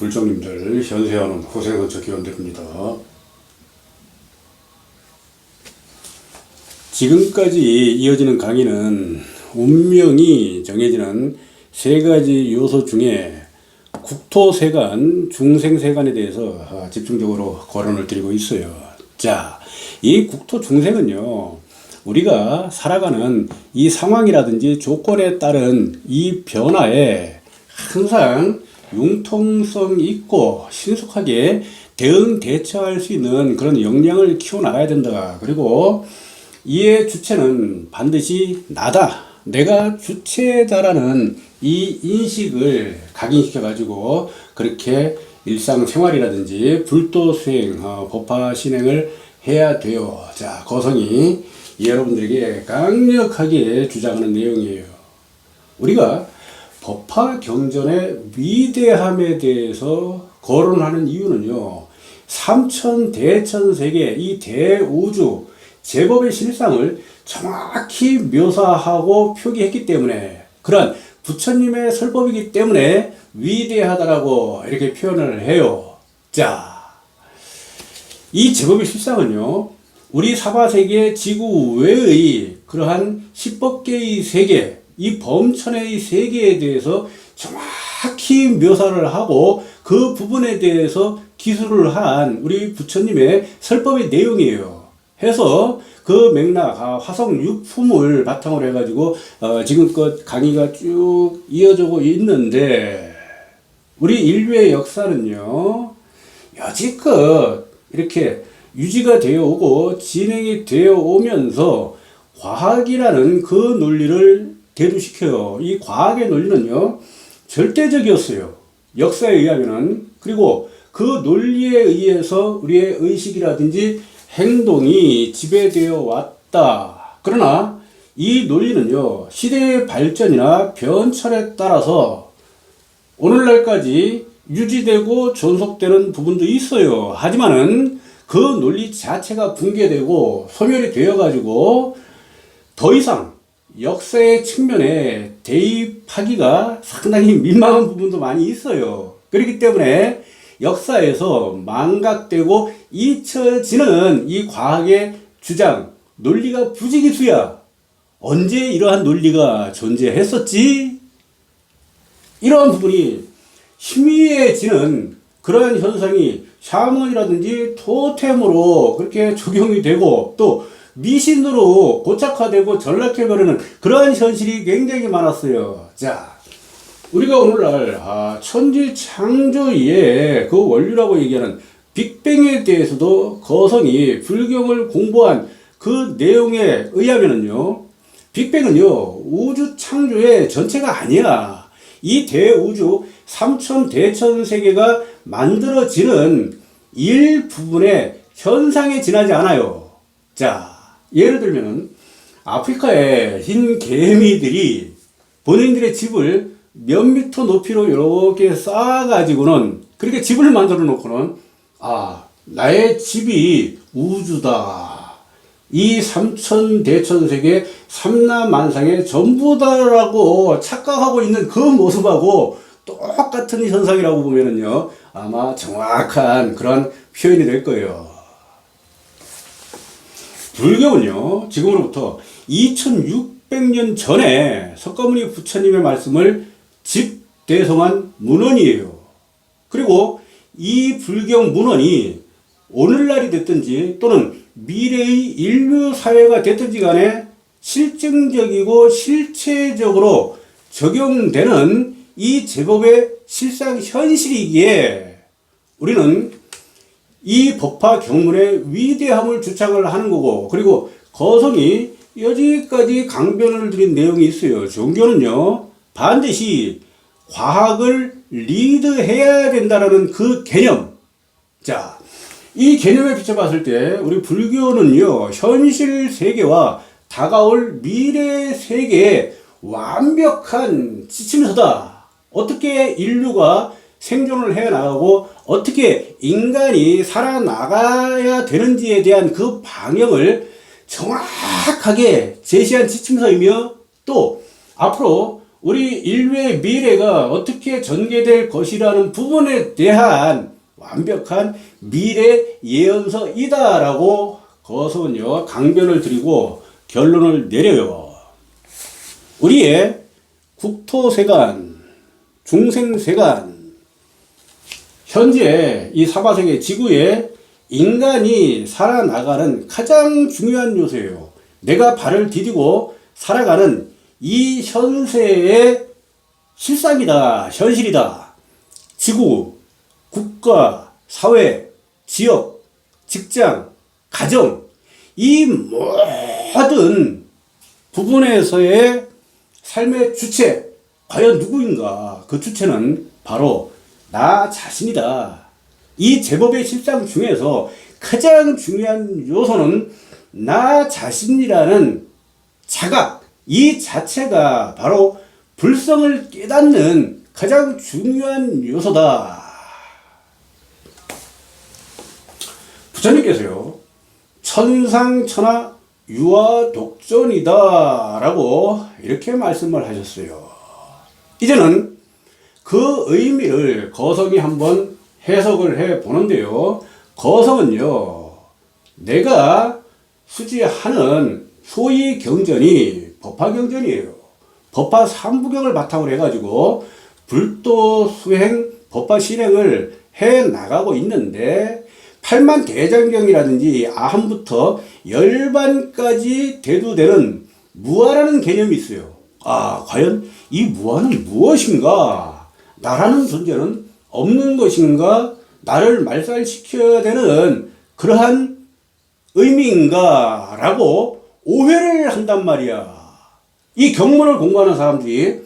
불정님들, 현세하는 호생건축 기원들입니다. 지금까지 이어지는 강의는 운명이 정해지는 세 가지 요소 중에 국토세관, 중생세관에 대해서 집중적으로 거론을 드리고 있어요. 자, 이 국토중생은요, 우리가 살아가는 이 상황이라든지 조건에 따른 이 변화에 항상 융통성 있고 신속하게 대응 대처할 수 있는 그런 역량을 키워나가야 된다. 그리고 이의 주체는 반드시 나다, 내가 주체다라는 이 인식을 각인시켜 가지고 그렇게 일상생활이라든지 불도수행, 법화 신행을 해야 돼요. 자, 거성이 여러분들에게 강력하게 주장하는 내용이에요. 우리가 법화 경전의 위대함에 대해서 거론하는 이유는요, 삼천대천세계 이 대우주 제법의 실상을 정확히 묘사하고 표기했기 때문에, 그런 부처님의 설법이기 때문에 위대하다라고 이렇게 표현을 해요. 자, 이 제법의 실상은요, 우리 사바세계 지구 외의 그러한 10법계의 세계, 이 범천의 세계에 대해서 정확히 묘사를 하고 그 부분에 대해서 기술을 한 우리 부처님의 설법의 내용이에요. 해서 그 맥락, 화성 6품을 바탕으로 해가지고 지금껏 강의가 쭉 이어지고 있는데, 우리 인류의 역사는요, 여지껏 이렇게 유지가 되어 오고 진행이 되어 오면서 과학이라는 그 논리를 대두시켜요. 이 과학의 논리는요, 절대적이었어요. 역사에 의하면은. 그리고 그 논리에 의해서 우리의 의식이라든지 행동이 지배되어 왔다. 그러나 이 논리는요, 시대의 발전이나 변천에 따라서 오늘날까지 유지되고 존속되는 부분도 있어요. 하지만은 그 논리 자체가 붕괴되고 소멸이 되어가지고 더 이상 역사의 측면에 대입하기가 상당히 민망한 부분도 많이 있어요. 그렇기 때문에 역사에서 망각되고 잊혀지는 이 과학의 주장, 논리가 부지기수야. 언제 이러한 논리가 존재했었지? 이러한 부분이 희미해지는 그러한 현상이 샤먼이라든지 토템으로 그렇게 적용이 되고 또 미신으로 고착화되고 전락해버리는 그러한 현실이 굉장히 많았어요. 자, 우리가 오늘날 천지 창조의 그 원리라고 얘기하는 빅뱅에 대해서도 거성이 불경을 공부한 그 내용에 의하면은요, 빅뱅은요, 우주 창조의 전체가 아니야. 이 대우주 삼천대천세계가 만들어지는 일부분의 현상에 지나지 않아요. 자, 예를 들면 아프리카의 흰 개미들이 본인들의 집을 몇 미터 높이로 이렇게 쌓아가지고는, 그렇게 집을 만들어 놓고는, 나의 집이 우주다, 이 삼천대천세계 삼라만상의 전부다라고 착각하고 있는 그 모습하고 똑같은 현상이라고 보면은요, 아마 정확한 그런 표현이 될 거예요. 불교는요, 지금으로부터 2600년 전에 석가모니 부처님의 말씀을 집대성한 문헌이에요. 그리고 이 불경 문헌이 오늘날이 됐든지 또는 미래의 인류 사회가 됐든지 간에 실증적이고 실체적으로 적용되는 이 제법의 실상 현실이기에 우리는 이 법화 경문의 위대함을 주창을 하는 거고, 그리고 거성이 여기까지 강변을 드린 내용이 있어요. 종교는요, 반드시 과학을 리드해야 된다라는 그 개념. 자, 이 개념에 비춰봤을 때 우리 불교는요, 현실 세계와 다가올 미래 세계의 완벽한 지침서다. 어떻게 인류가 생존을 해나가고 어떻게 인간이 살아나가야 되는지에 대한 그 방향을 정확하게 제시한 지침서이며, 또 앞으로 우리 인류의 미래가 어떻게 전개될 것이라는 부분에 대한 완벽한 미래 예언서이다라고 거성은요 강변을 드리고 결론을 내려요. 우리의 국토세관, 중생세관, 현재 이 사바세계 지구에 인간이 살아나가는 가장 중요한 요소예요. 내가 발을 디디고 살아가는 이 현세의 실상이다, 현실이다. 지구, 국가, 사회, 지역, 직장, 가정, 이 모든 부분에서의 삶의 주체, 과연 누구인가? 그 주체는 바로 나 자신이다. 이 제법의 실상 중에서 가장 중요한 요소는 나 자신이라는 자각, 이 자체가 바로 불성을 깨닫는 가장 중요한 요소다. 부처님께서요, 천상천하 유아독존이다 라고 이렇게 말씀을 하셨어요. 이제는 그 의미를 거성이 한번 해석을 해 보는데요. 거성은요, 내가 수지하는 소위 경전이 법화경전이에요. 법화 삼부경을 바탕으로 해가지고 불도 수행, 법화 실행을 해 나가고 있는데, 팔만대장경이라든지 아함부터 열반까지 대두되는 무아라는 개념이 있어요. 아, 과연 이 무아는 무엇인가? 나라는 존재는 없는 것인가? 나를 말살시켜야 되는 그러한 의미인가? 라고 오해를 한단 말이야. 이 경문을 공부하는 사람들이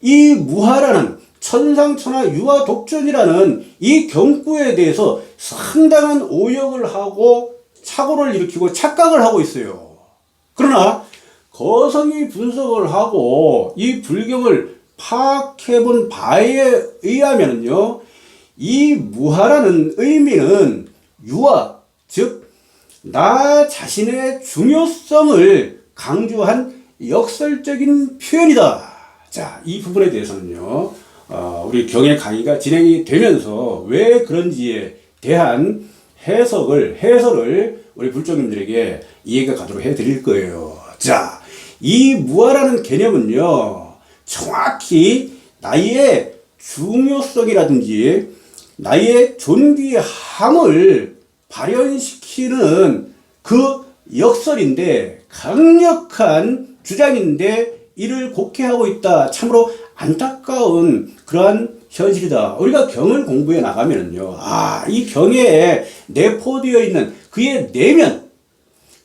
이 무아라는 천상천하 유아독존이라는 이 경구에 대해서 상당한 오역을 하고 착오를 일으키고 착각을 하고 있어요. 그러나 거성이 분석을 하고 이 불경을 파악해본 바에 의하면요, 이 무하라는 의미는 유아, 즉 나 자신의 중요성을 강조한 역설적인 표현이다. 자, 이 부분에 대해서는요, 우리 경의 강의가 진행이 되면서 왜 그런지에 대한 해설을 우리 불종님들에게 이해가 가도록 해드릴 거예요. 자, 이 무아라는 개념은요, 정확히 나의 중요성이라든지 나의 존귀함을 발현시키는 그 역설인데, 강력한 주장인데 이를 곡해하고 있다. 참으로 안타까운 그러한 현실이다. 우리가 경을 공부해 나가면은요, 이 경에 내포되어 있는 그의 내면,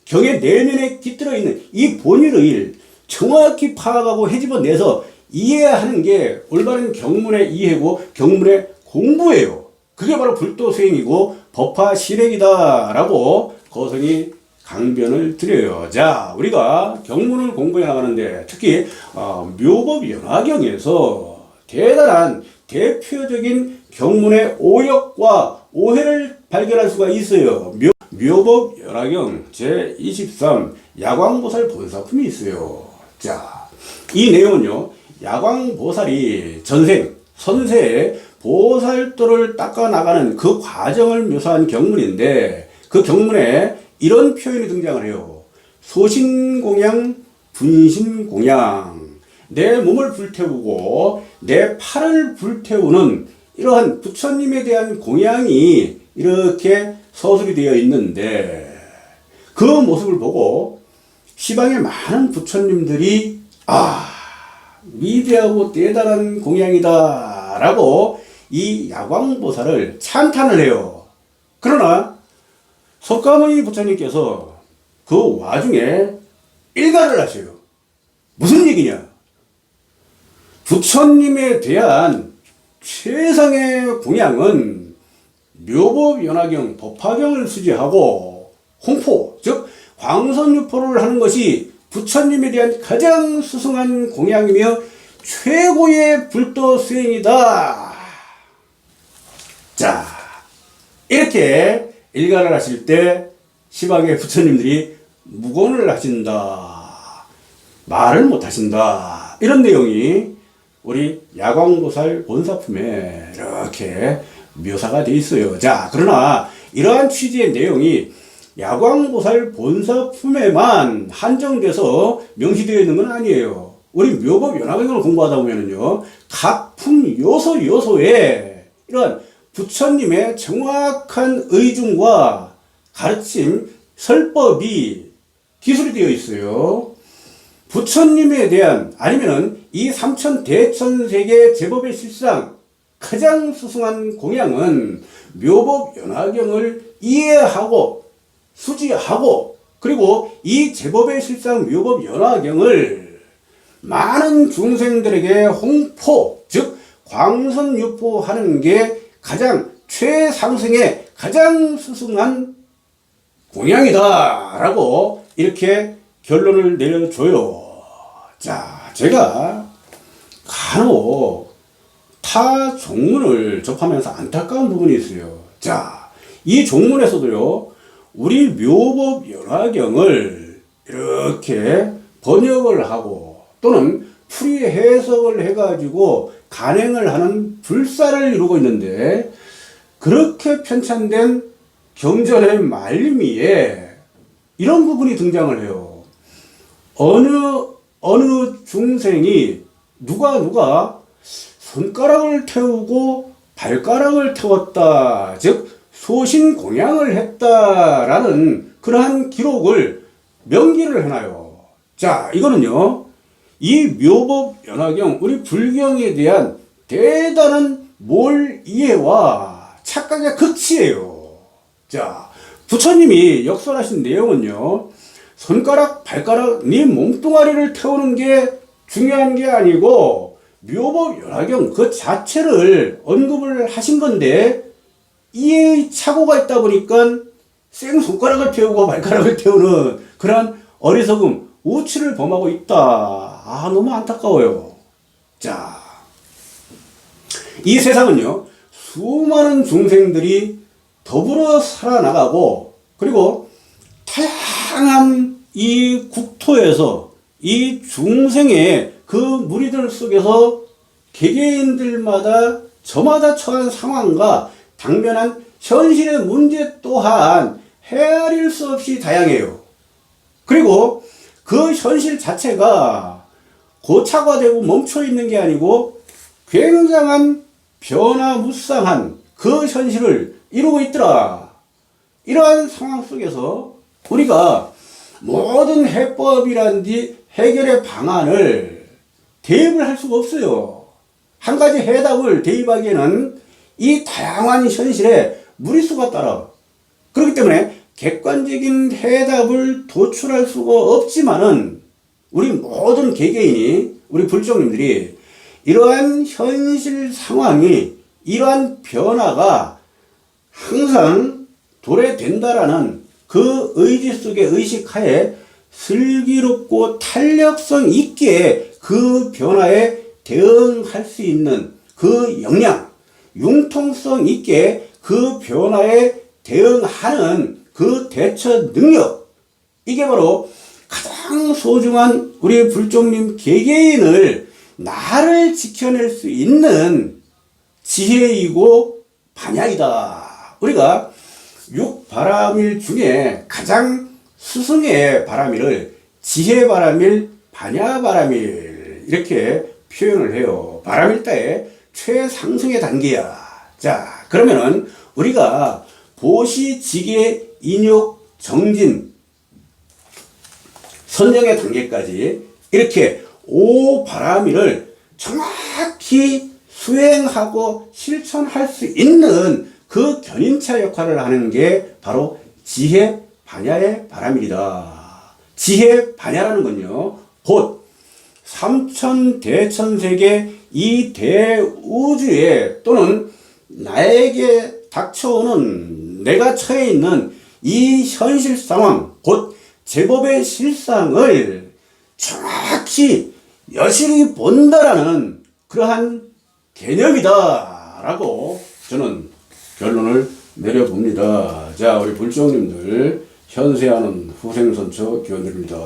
경의 내면에 깃들어 있는 이 본의를 정확히 파악하고 헤집어내서 이해하는 게 올바른 경문의 이해고 경문의 공부예요. 그게 바로 불도 수행이고 법화 실행이다 라고 거성이 강변을 드려요. 자, 우리가 경문을 공부해 나가는데 특히 묘법연화경에서 대단한 대표적인 경문의 오역과 오해를 발견할 수가 있어요. 묘법연화경 제23 야광보살 본사품이 있어요. 자, 이 내용은요, 야광보살이 전생 선세에 보살도를 닦아 나가는 그 과정을 묘사한 경문인데, 그 경문에 이런 표현이 등장을 해요. 소신공양, 분신공양. 내 몸을 불태우고 내 팔을 불태우는 이러한 부처님에 대한 공양이 이렇게 서술이 되어 있는데, 그 모습을 보고 시방의 많은 부처님들이 위대하고 대단한 공양이다 라고 이 야광보살을 찬탄을 해요. 그러나 석가모니 부처님께서 그 와중에 일가를 하셔요. 무슨 얘기냐? 부처님에 대한 최상의 공양은 묘법연화경, 법화경을 수지하고 홍포, 즉 광선유포를 하는 것이 부처님에 대한 가장 수승한 공양이며 최고의 불도 수행이다. 자, 이렇게 일가를 하실 때 시방의 부처님들이 무곤을 하신다, 말을 못 하신다, 이런 내용이 우리 야광보살 본사품에 이렇게 묘사가 되어 있어요. 자, 그러나 이러한 취지의 내용이 야광보살 본사품에만 한정돼서 명시되어 있는 건 아니에요. 우리 묘법 연화경을 공부하다 보면은요, 각 품 요소에 이런 부처님의 정확한 의중과 가르침, 설법이 기술이 되어 있어요. 부처님에 대한, 아니면은 이 삼천대천세계 제법의 실상 가장 수승한 공양은 묘법 연화경을 이해하고 수지하고, 그리고 이 제법의 실상 묘법 연화경을 많은 중생들에게 홍포, 즉 광선유포하는 게 가장 최상승의 가장 수승한 공양이다 라고 이렇게 결론을 내려줘요. 자, 제가 간혹 타 종문을 접하면서 안타까운 부분이 있어요. 자, 이 종문에서도요, 우리 묘법 연화경을 이렇게 번역을 하고 또는 풀이 해석을 해가지고 간행을 하는 불사를 이루고 있는데, 그렇게 편찬된 경전의 말미에 이런 부분이 등장을 해요. 어느 중생이 누가 손가락을 태우고 발가락을 태웠다, 즉 소신공양을 했다라는 그러한 기록을 명기를 해놔요. 자, 이거는요, 이 묘법 연화경, 우리 불경에 대한 대단한 몰이해와 착각의 극치예요. 자, 부처님이 역설하신 내용은요, 손가락, 발가락, 네 몸뚱아리를 태우는 게 중요한 게 아니고 묘법 연화경 그 자체를 언급을 하신 건데, 이해의 착오가 있다 보니까 생손가락을 태우고 발가락을 태우는 그런 어리석음, 우치를 범하고 있다. 아, 너무 안타까워요. 자, 이 세상은요, 수많은 중생들이 더불어 살아나가고, 그리고 다양한 이 국토에서 이 중생의 그 무리들 속에서 개개인들마다 저마다 처한 상황과 당면한 현실의 문제 또한 헤아릴 수 없이 다양해요. 그리고 그 현실 자체가 고착화되고 멈춰있는 게 아니고 굉장한 변화무쌍한 그 현실을 이루고 있더라. 이러한 상황 속에서 우리가 모든 해법이란지 해결의 방안을 대입을 할 수가 없어요. 한 가지 해답을 대입하기에는 이 다양한 현실에 무리수가 따라. 그렇기 때문에 객관적인 해답을 도출할 수가 없지만은 우리 모든 개개인이, 우리 불종님들이 이러한 현실 상황이, 이러한 변화가 항상 도래된다라는 그 의지 속에 의식하에 슬기롭고 탄력성 있게 그 변화에 대응할 수 있는 그 역량, 융통성 있게 그 변화에 대응하는 그 대처 능력, 이게 바로 가장 소중한 우리 불종님 개개인을 나를 지켜낼 수 있는 지혜이고 반야이다. 우리가 육바람일 중에 가장 스승의 바람일을 지혜바람일, 반야바람일 이렇게 표현을 해요. 바람일자의 최상승의 단계야. 자, 그러면은 우리가 보시, 지계, 인욕, 정진, 선정의 단계까지 이렇게 5바람일을 정확히 수행하고 실천할 수 있는 그 견인차 역할을 하는 게 바로 지혜 반야의 바람일이다. 지혜 반야라는 건요, 곧 삼천대천세계 이 대우주에 또는 나에게 닥쳐오는, 내가 처해 있는 이 현실 상황, 곧 제법의 실상을 정확히 여실히 본다라는 그러한 개념이다 라고 저는 결론을 내려봅니다. 자, 우리 불종님들 현세하는 후생선처 기원드립니다.